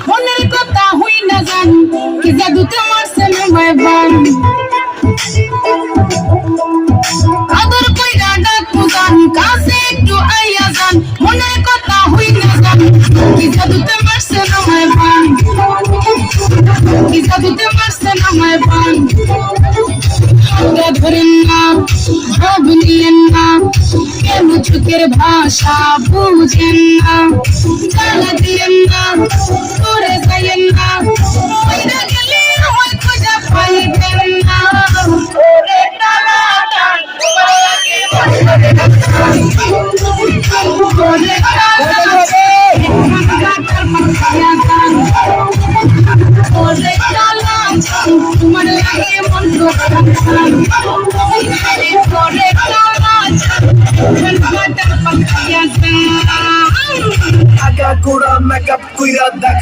মনের কথা হই না জান কি জাদু তোমার সিনেমায় বান আদর কইরা ডাকু গান কাছে একটু আইয়া যান মনের কথা হই না জান কি জাদু তোমার সিনেমায় বান কি জাদু তোমার সিনেমায় বান ধরেন না ভাব নিয়েন না কেন চোখের ভাষা বুঝেন না জানা দিয়েন না করে যাইয়েন না কইরা গেলে হয় খোঁজা পাইবেন না ওরে টানা টান তোমার লাগে ওরে টানা তোমার লাগে মন Aga kura makeup kuira